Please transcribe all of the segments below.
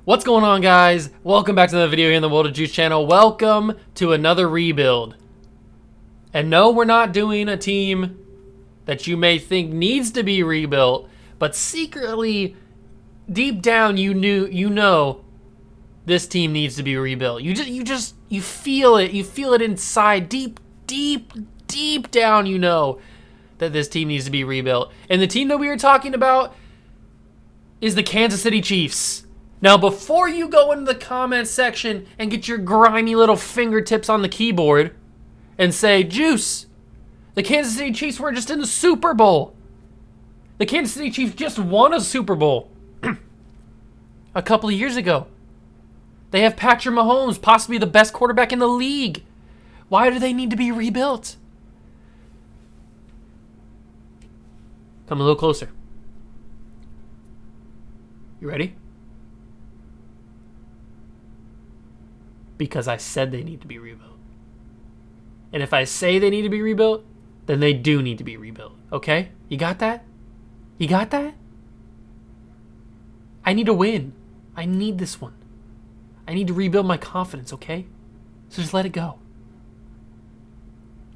What's going on, guys? Welcome back to another video here in the World of Juice channel. Welcome to another rebuild. And no, we're not doing a team that you may think needs to be rebuilt, but secretly, deep down, you know this team needs to be rebuilt. You feel it. You feel it inside, deep down. You know that this team needs to be rebuilt. And the team that we are talking about is the Kansas City Chiefs. Now, before you go into the comment section and get your grimy little fingertips on the keyboard and say, Juice, the Kansas City Chiefs were just in the Super Bowl. The Kansas City Chiefs just won a Super Bowl a couple of years ago. They have Patrick Mahomes, possibly the best quarterback in the league. Why do they need to be rebuilt? Come a little closer. You ready? Because I said they need to be rebuilt. And if I say they need to be rebuilt, then they do need to be rebuilt. Okay? You got that? You got that? I need to win. I need this one. I need to rebuild my confidence, okay? So just let it go.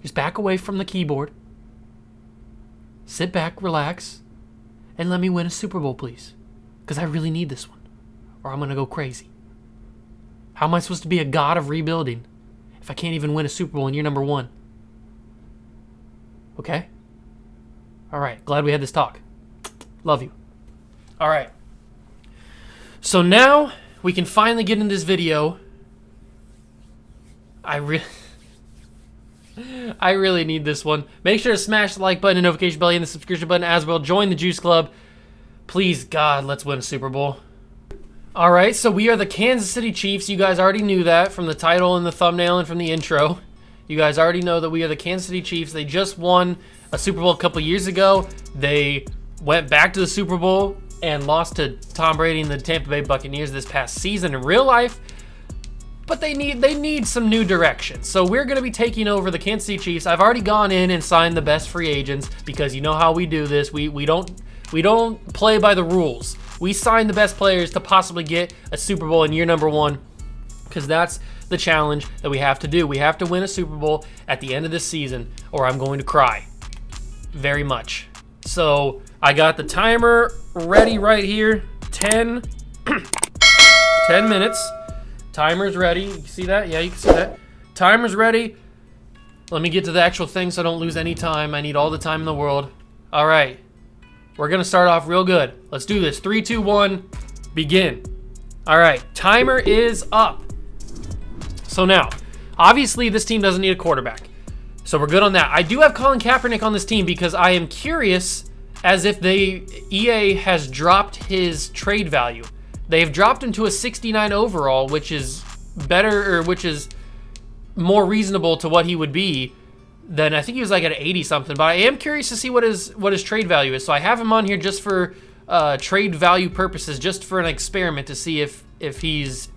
Just back away from the keyboard. Sit back, relax, and let me win a Super Bowl, please. Because I really need this one, or I'm going to go crazy. How am I supposed to be a god of rebuilding if I can't even win a Super Bowl in year number 1? Okay? All right. Glad we had this talk. Love you. All right. So now we can finally get in this video. I really need this one. Make sure to smash the like button and notification bell and the subscription button as well. Join the Juice Club. Please, God, let's win a Super Bowl. All right, so we are the Kansas City Chiefs. You guys already knew that from the title and the thumbnail and from the intro. You guys already know that we are the Kansas City Chiefs. They just won a Super Bowl a couple years ago. They went back to the Super Bowl and lost to Tom Brady and the Tampa Bay Buccaneers this past season in real life. But they need some new direction. So we're going to be taking over the Kansas City Chiefs. I've already gone in and signed the best free agents because you know how we do this. We don't play by the rules. We sign the best players to possibly get a Super Bowl in year number 1 because that's the challenge that we have to do. We have to win a Super Bowl at the end of this season or I'm going to cry very much. So I got the timer ready right here. 10 minutes. Timer's ready. You can see that? Yeah, you can see that. Timer's ready. Let me get to the actual thing so I don't lose any time. I need all the time in the world. All right. We're going to start off real good. Let's do this. 3, 2, 1, begin. All right, timer is up. So now, obviously this team doesn't need a quarterback. So we're good on that. I do have Colin Kaepernick on this team because I am curious as if EA has dropped his trade value. They've dropped him to a 69 overall, which is better, or which is more reasonable to what he would be. Then I think he was like at 80 something, but I am curious to see what his trade value is. So I have him on here just for trade value purposes, just for an experiment to see if he's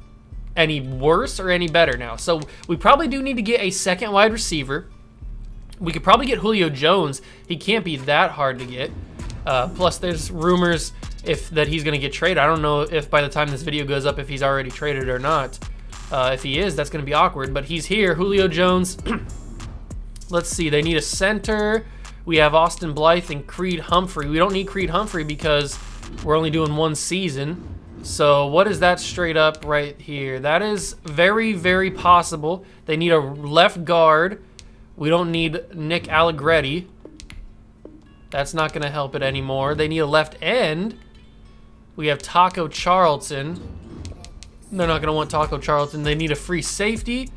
any worse or any better now. So we probably do need to get a second wide receiver. We could probably get Julio Jones. He can't be that hard to get. Plus there's rumors that he's going to get traded. I don't know if by the time this video goes up if he's already traded or not. If he is, that's going to be awkward, but he's here. Julio Jones. Let's see, they need a center. We have Austin Blythe and Creed Humphrey. We don't need Creed Humphrey because we're only doing 1 season. So what is that straight up right here? That is very, very possible. They need a left guard. We don't need Nick Allegretti. That's not going to help it anymore. They need a left end. We have Taco Charlton. They're not going to want Taco Charlton. They need a free safety.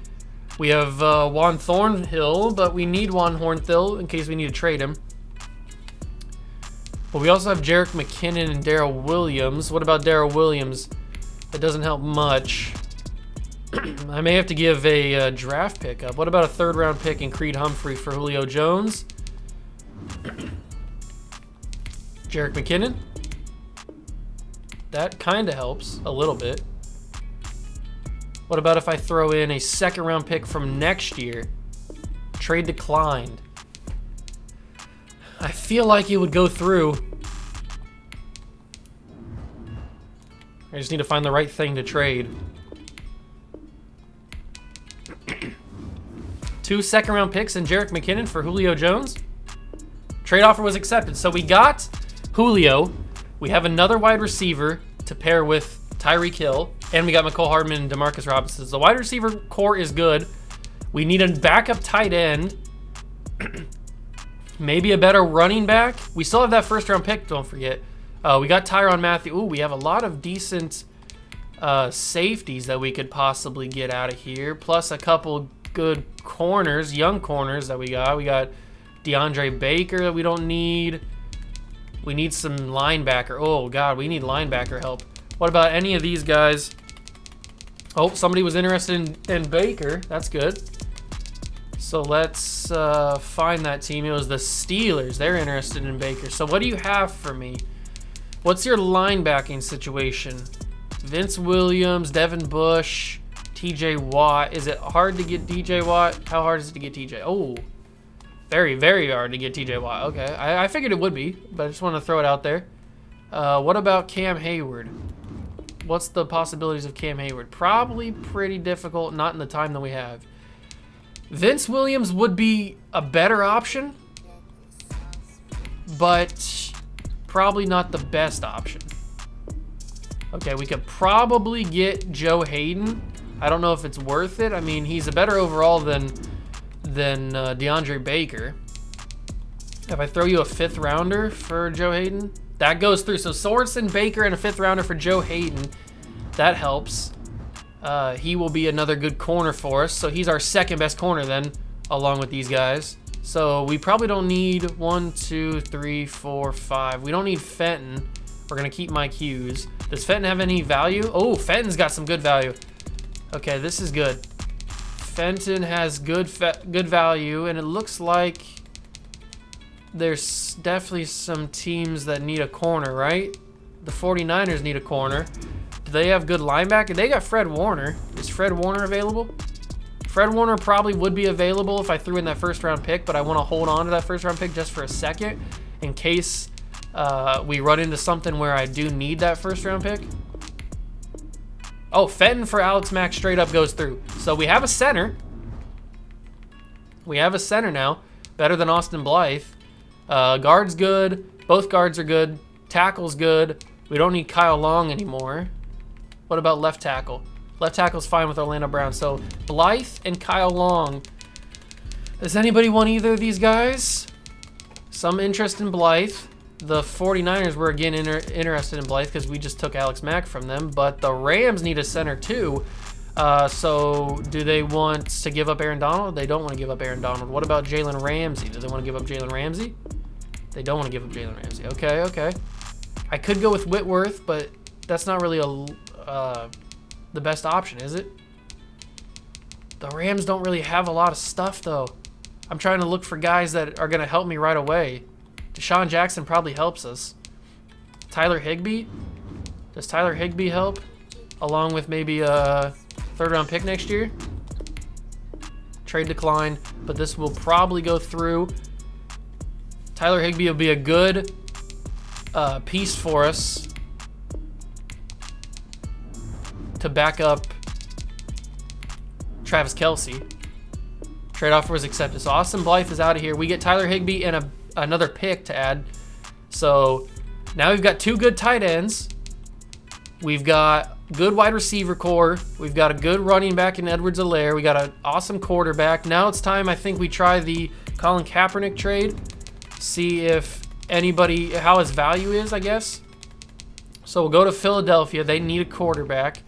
We have Juan Thornhill, but we need Juan Thornhill in case we need to trade him. But we also have Jerick McKinnon and Darrell Williams. What about Darrell Williams? That doesn't help much. I may have to give a draft pick up. What about a 3rd round pick in Creed Humphrey for Julio Jones? Jerick McKinnon. That kind of helps a little bit. What about if I throw in a 2nd round pick from next year Trade declined. I feel like it would go through. I just need to find the right thing to trade. 2 second-round picks and Jerick McKinnon for Julio Jones. Trade offer was accepted. So we got Julio. We have another wide receiver to pair with Tyreek Hill. And we got McCole Hardman and Demarcus Robinson. The wide receiver core is good. We need a backup tight end. Maybe a better running back. We still have that first-round pick, don't forget. We got Tyrann Mathieu. Ooh, we have a lot of decent safeties that we could possibly get out of here. Plus a couple good corners, young corners that we got. We got DeAndre Baker that we don't need. We need some linebacker. Oh, God, we need linebacker help. What about any of these guys? Oh, somebody was interested in Baker. That's good. So let's find that team. It was the Steelers. They're interested in Baker. So what do you have for me? What's your linebacking situation? Vince Williams, Devin Bush, TJ Watt. Is it hard to get DJ Watt? How hard is it to get TJ? Oh, very, very hard to get TJ Watt. Okay, I figured it would be, but I just want to throw it out there. What about Cam Hayward? What's the possibilities of Cam Hayward? Probably pretty difficult, not in the time that we have. Vince Williams would be a better option, but probably not the best option. Okay, we could probably get Joe Hayden. I don't know if it's worth it. I mean, he's a better overall than DeAndre Baker. If I throw you a 5th rounder for Joe Hayden, that goes through. So Sorensen, Baker, and a 5th rounder for Joe Hayden. That helps. He will be another good corner for us. So he's our 2nd best corner then, along with these guys. So we probably don't need 1, 2, 3, 4, 5. We don't need Fenton. We're going to keep Mike Hughes. Does Fenton have any value? Oh, Fenton's got some good value. Okay, this is good. Fenton has good value, and it looks like there's definitely some teams that need a corner, right? The 49ers need a corner. Do they have good linebacker? They got Fred Warner. Is Fred Warner available? Fred Warner probably would be available if I threw in that 1st-round pick, but I want to hold on to that 1st-round pick just for a second in case we run into something where I do need that 1st-round pick. Oh, Fenton for Alex Mack straight up goes through. So we have a center. We have a center now. Better than Austin Blythe. Guard's good. Both guards are good. Tackle's good. We don't need Kyle Long anymore. What about left tackle? Left tackle's fine with Orlando Brown. So Blythe and Kyle Long. Does anybody want either of these guys? Some interest in Blythe. The 49ers were again interested in Blythe because we just took Alex Mack from them. But the Rams need a center too. So do they want to give up Aaron Donald? They don't want to give up Aaron Donald. What about Jalen Ramsey? Do they want to give up Jalen Ramsey? They don't want to give up Jalen Ramsey. Okay, okay. I could go with Whitworth, but that's not really the best option, is it? The Rams don't really have a lot of stuff, though. I'm trying to look for guys that are going to help me right away. Deshaun Jackson probably helps us. Tyler Higbee? Does Tyler Higbee help? Along with maybe a 3rd-round pick next year? Trade decline, but this will probably go through. Tyler Higbee will be a good piece for us to back up Travis Kelce. Trade offer was accepted. So Austin Blythe is out of here. We get Tyler Higbee and another pick to add. So now we've got 2 good tight ends. We've got good wide receiver core. We've got a good running back in Edwards-Helaire. We got an awesome quarterback. Now it's time, I think, we try the Colin Kaepernick trade. See if anybody, how his value is, I guess. So we'll go to Philadelphia. They need a quarterback.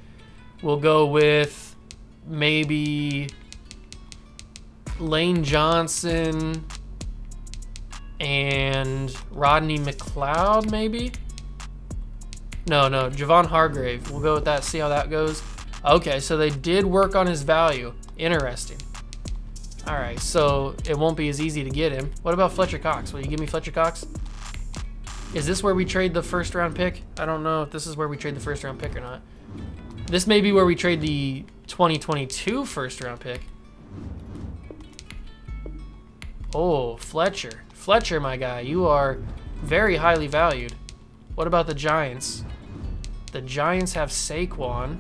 We'll go with maybe Lane Johnson and Rodney McLeod, maybe? No, Javon Hargrave. We'll go with that, see how that goes. Okay, so they did work on his value. Interesting. All right, so it won't be as easy to get him. What about Fletcher Cox? Will you give me Fletcher Cox? Is this where we trade the 1st-round pick? I don't know if this is where we trade the 1st-round pick or not. This may be where we trade the 2022 1st-round pick. Oh, Fletcher. Fletcher, my guy, you are very highly valued. What about the Giants? The Giants have Saquon.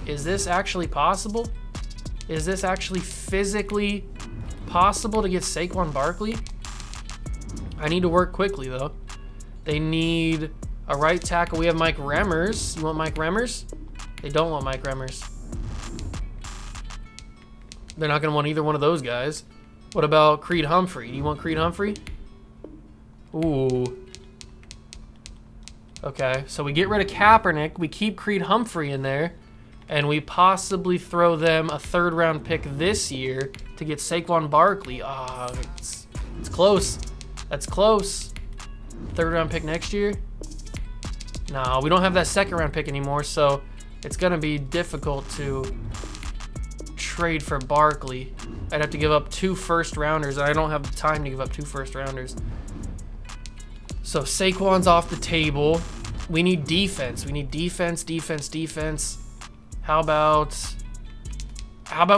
Is this actually possible? Is this actually physically possible to get Saquon Barkley? I need to work quickly, though. They need a right tackle. We have Mike Remmers. You want Mike Remmers? They don't want Mike Remmers. They're not going to want either one of those guys. What about Creed Humphrey? Do you want Creed Humphrey? Ooh. Okay, so we get rid of Kaepernick. We keep Creed Humphrey in there. And we possibly throw them a third-round pick this year to get Saquon Barkley. Ah, it's close. That's close. Third-round pick next year? No, we don't have that second-round pick anymore, so it's going to be difficult to trade for Barkley. I'd have to give up 2 first-rounders, and I don't have the time to give up 2 first-rounders. So Saquon's off the table. We need defense. We need defense, defense, defense. How about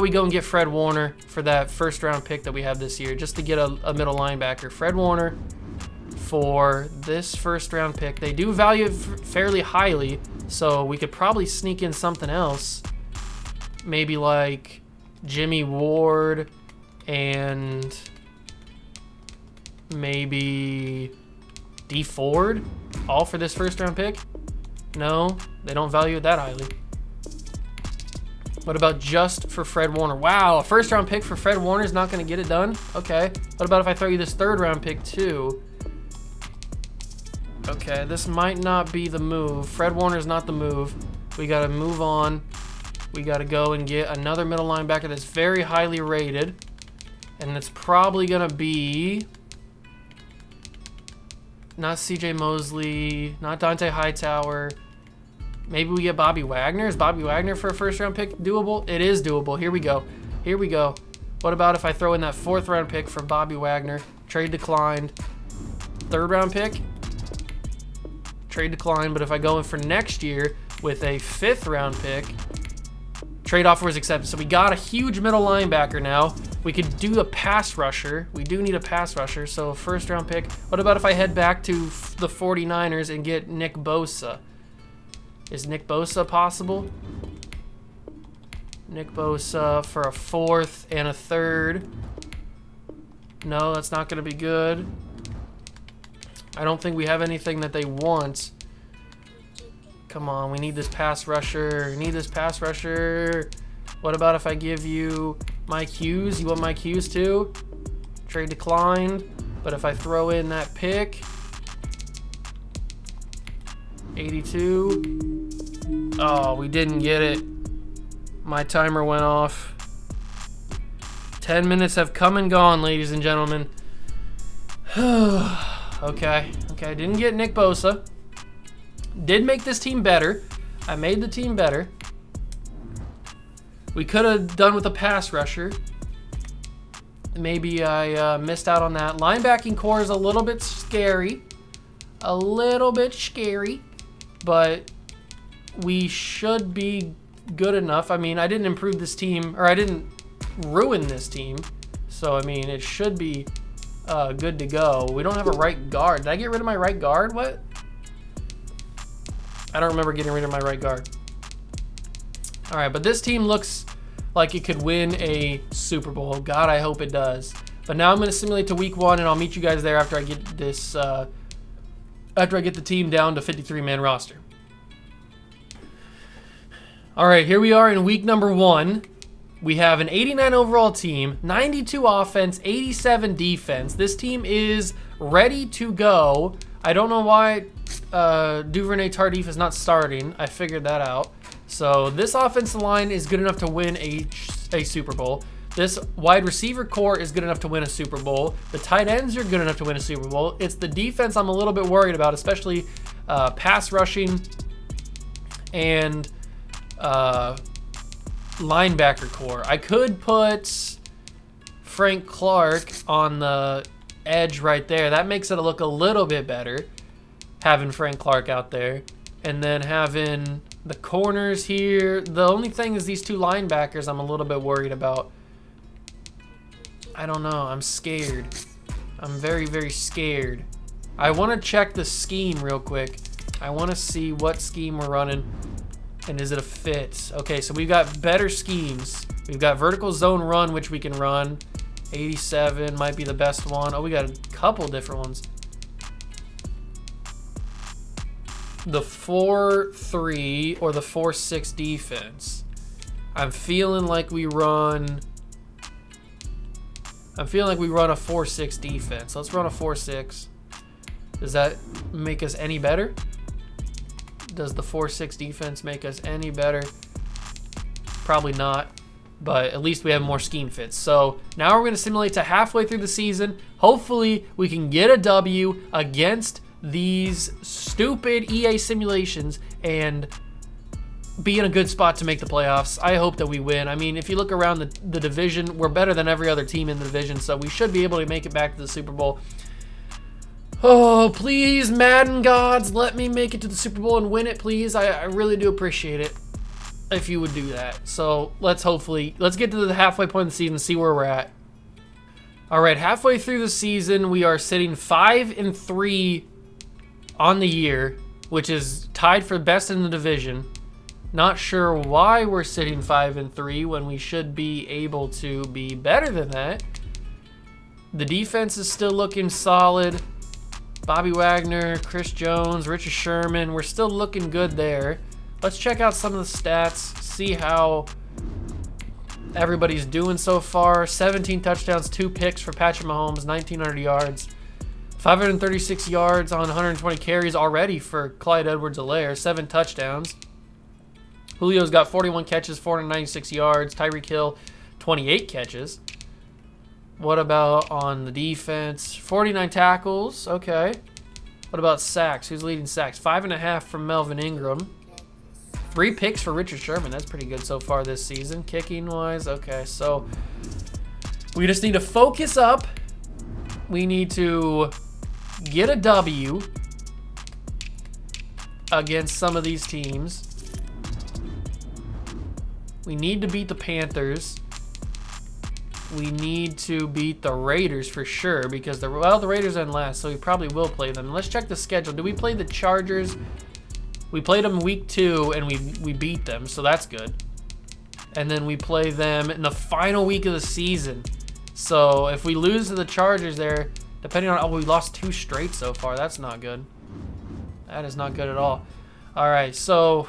we go and get Fred Warner for that first-round pick that we have this year, just to get a middle linebacker. Fred Warner for this first-round pick. They do value it fairly highly, so we could probably sneak in something else. Maybe like Jimmy Ward and maybe D Ford, all for this first-round pick? No, they don't value it that highly. What about just for Fred Warner? Wow, a first-round pick for Fred Warner is not going to get it done? Okay. What about if I throw you this third-round pick too? Okay, this might not be the move. Fred Warner's not the move. We got to move on. We got to go and get another middle linebacker that's very highly rated. And it's probably going to be not CJ Mosley, not Dante Hightower. Maybe we get Bobby Wagner. Is Bobby Wagner for a first-round pick doable? It is doable. Here we go. Here we go. What about if I throw in that 4th-round pick for Bobby Wagner? Trade declined. 3rd-round pick? Trade declined. But if I go in for next year with a 5th-round pick, trade offer was accepted. So we got a huge middle linebacker now. We could do the pass rusher. We do need a pass rusher. So a 1st-round pick. What about if I head back to the 49ers and get Nick Bosa? Is Nick Bosa possible? Nick Bosa for a 4th and a 3rd. No, that's not going to be good. I don't think we have anything that they want. Come on, we need this pass rusher. We need this pass rusher. What about if I give you Mike Hughes? You want Mike Hughes too? Trade declined. But if I throw in that pick, 82. Oh, we didn't get it. My timer went off. 10 minutes have come and gone, ladies and gentlemen. Okay, didn't get Nick Bosa. Did make this team better. I made the team better. We could have done with a pass rusher. Maybe I missed out on that. Linebacking core is a little bit scary. A little bit scary. But we should be good enough. I mean, I didn't improve this team, or I didn't ruin this team. So, I mean, it should be good to go. We don't have a right guard. Did I get rid of my right guard? What? I don't remember getting rid of my right guard. All right, but this team looks like it could win a Super Bowl. God, I hope it does. But now I'm going to simulate to week 1, and I'll meet you guys there after I get this, after I get the team down to 53-man roster. All right, here we are in week number 1. We have an 89 overall team, 92 offense, 87 defense. This team is ready to go. I don't know why Duvernay Tardif is not starting. I figured that out. So this offensive line is good enough to win a Super Bowl. This wide receiver core is good enough to win a Super Bowl. The tight ends are good enough to win a Super Bowl. It's the defense I'm a little bit worried about, especially pass rushing and linebacker core. I could put Frank Clark on the edge right there. That makes it look a little bit better, having Frank Clark out there. And then having the corners here. The only thing is these 2 linebackers I'm a little bit worried about. I don't know. I'm scared. I'm very, very scared. I want to check the scheme real quick. I want to see what scheme we're running. And is it a fit? Okay, so we've got better schemes. We've got vertical zone run, which we can run. 87 might be the best one. Oh, we got a couple different ones. The 4-3 or the 4-6 defense. I'm feeling like we run a 4-6 defense. Let's run a 4-6. Does that make us any better? Does the 4-6 defense make us any better? Probably not, but at least we have more scheme fits. So now we're going to simulate to halfway through the season. Hopefully we can get a W against these stupid EA simulations and be in a good spot to make the playoffs. I hope that we win. I mean, if you look around the division, we're better than every other team in the division, so we should be able to make it back to the Super Bowl. Oh, please, Madden gods, let me make it to the Super Bowl and win it, please. I really do appreciate it if you would do that. So let's get to the halfway point of the season and see where we're at. All right, halfway through the season, we are sitting 5-3 on the year, which is tied for best in the division. Not sure why we're sitting 5-3 when we should be able to be better than that. The defense is still looking solid. Bobby Wagner, Chris Jones, Richard Sherman, we're still looking good there. Let's check out some of the stats, see how everybody's doing so far. 17 touchdowns, 2 picks for Patrick Mahomes, 1,900 yards. 536 yards on 120 carries already for Clyde Edwards-Helaire, 7 touchdowns. Julio's got 41 catches, 496 yards. Tyreek Hill, 28 catches. What about on the defense? 49 tackles. Okay. What about sacks? Who's leading sacks? 5.5 from Melvin Ingram. 3 picks for Richard Sherman. That's pretty good so far this season. Kicking-wise, okay. So we just need to focus up. We need to get a W against some of these teams. We need to beat the Panthers. We need to beat the Raiders for sure because the Raiders are in last, so we probably will play them. Let's check the schedule. Did we play the Chargers? We played them week 2 and we beat them, so that's good. And then we play them in the final week of the season. So if we lose to the Chargers there, depending on, we lost 2 straight so far. That's not good. That is not good at all. All right, so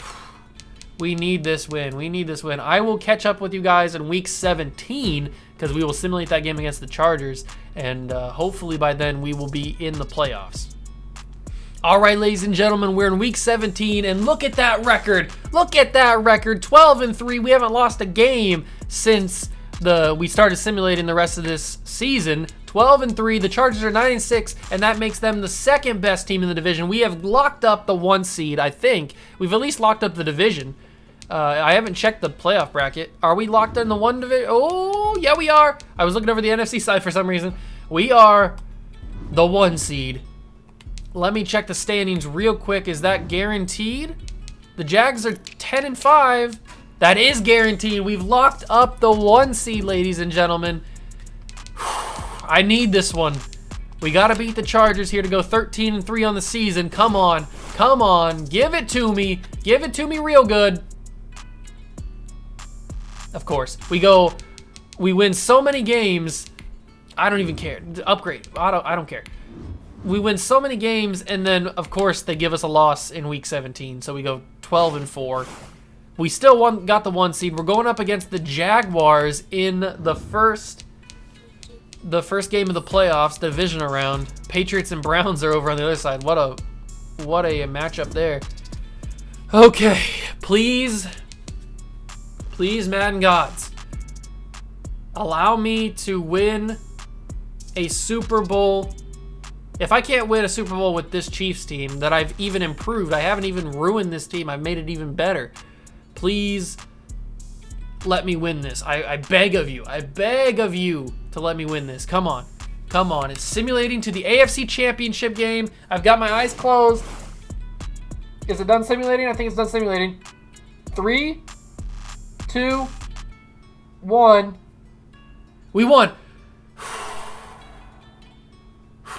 we need this win. We need this win. I will catch up with you guys in week 17 because we will simulate that game against the Chargers, and hopefully by then we will be in the playoffs. All right, ladies and gentlemen, we're in week 17, and look at that record. Look at that record, 12-3. We haven't lost a game since we started simulating the rest of this season. 12-3. The Chargers are 9-6, and that makes them the second best team in the division. We have locked up the 1 seed, I think. We've at least locked up the division. I haven't checked the playoff bracket. Are we locked in the 1 division? Oh, yeah, we are. I was looking over the NFC side for some reason. We are the 1 seed. Let me check the standings real quick. Is that guaranteed? The Jags are 10-5. That is guaranteed. We've locked up the 1 seed, ladies and gentlemen. I need this one. We got to beat the Chargers here to go 13-3 on the season. Come on. Come on. Give it to me. Give it to me real good. Of course. We win so many games. I don't even care. Upgrade. I don't care. We win so many games, and then, of course, they give us a loss in week 17. So we go 12-4. We still got the 1 seed. We're going up against the Jaguars in the first game of the playoffs, division round. Patriots and Browns are over on the other side. What a matchup there. Okay, please, Madden gods, allow me to win a Super Bowl. If I can't win a Super Bowl with this Chiefs team that I've even improved, I haven't even ruined this team, I've made it even better. Please let me win this. I beg of you. I beg of you to let me win this. Come on. Come on. It's simulating to the AFC Championship game. I've got my eyes closed. Is it done simulating? I think it's done simulating. 3, 2, 1. We won.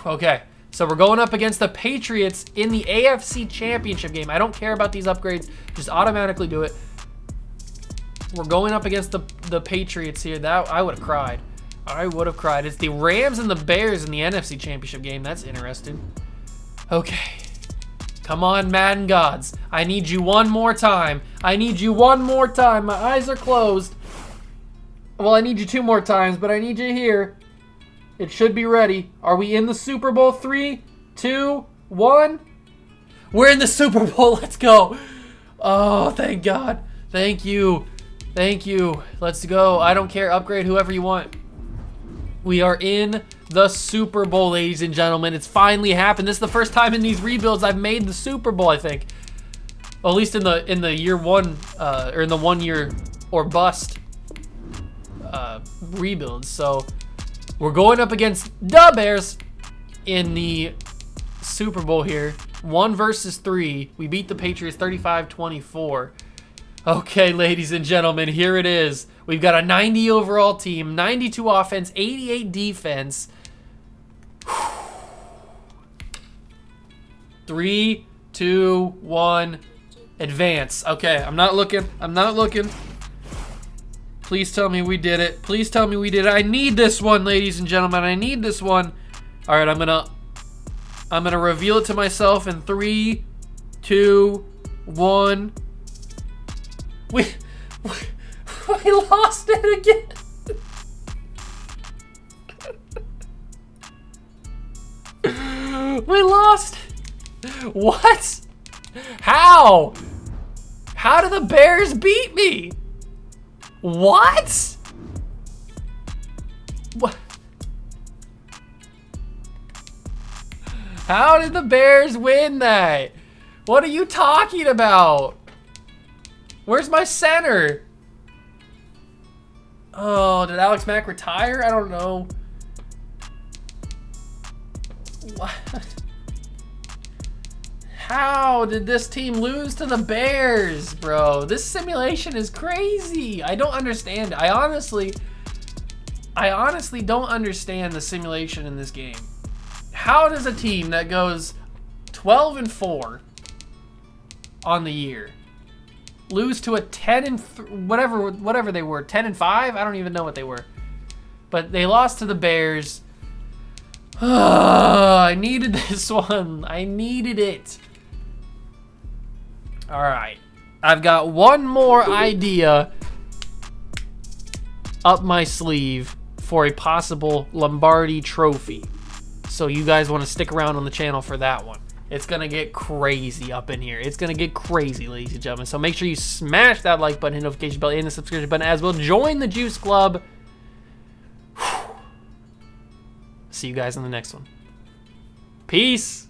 Okay, so we're going up against the Patriots in the AFC Championship game. I don't care about these upgrades. Just automatically do it. We're going up against the Patriots here. That I would have cried. I would have cried. It's the Rams and the Bears in the NFC Championship game. That's interesting. Okay. Come on, Madden gods. I need you one more time. I need you one more time. My eyes are closed. Well, I need you 2 more times, but I need you here. It should be ready. Are we in the Super Bowl? 3, 2, 1. We're in the Super Bowl. Let's go. Oh, thank God. Thank you. Thank you. Let's go. I don't care. Upgrade whoever you want. We are in the Super Bowl, ladies and gentlemen. It's finally happened. This is the first time in these rebuilds I've made the Super Bowl, I think. Well, at least in the year one, or in the 1 year or bust rebuilds. So we're going up against the Bears in the Super Bowl here. 1 versus 3. We beat the Patriots 35-24. Okay, ladies and gentlemen, here it is. We've got a 90 overall team, 92 offense, 88 defense. 3, 2, 1, advance. Okay, I'm not looking. I'm not looking. Please tell me we did it. Please tell me we did it. I need this one, ladies and gentlemen. I need this one. All right, I'm gonna reveal it to myself in 3, 2, 1. We lost it again. We lost. What? How? How did the Bears beat me? What? What? How did the Bears win that? What are you talking about? Where's my center? Oh, did Alex Mack retire? I don't know. What? How did this team lose to the Bears, bro? This simulation is crazy. I don't understand. I honestly don't understand the simulation in this game. How does a team that goes 12-4 on the year lose to a 10-whatever they were, 10-5? I don't even know what they were. But they lost to the Bears. I needed this one. I needed it. All right. I've got one more idea up my sleeve for a possible Lombardi trophy. So you guys want to stick around on the channel for that one. It's going to get crazy up in here. It's going to get crazy, ladies and gentlemen. So make sure you smash that like button, hit notification bell, and the subscription button as well. Join the Juice Club. See you guys in the next one. Peace.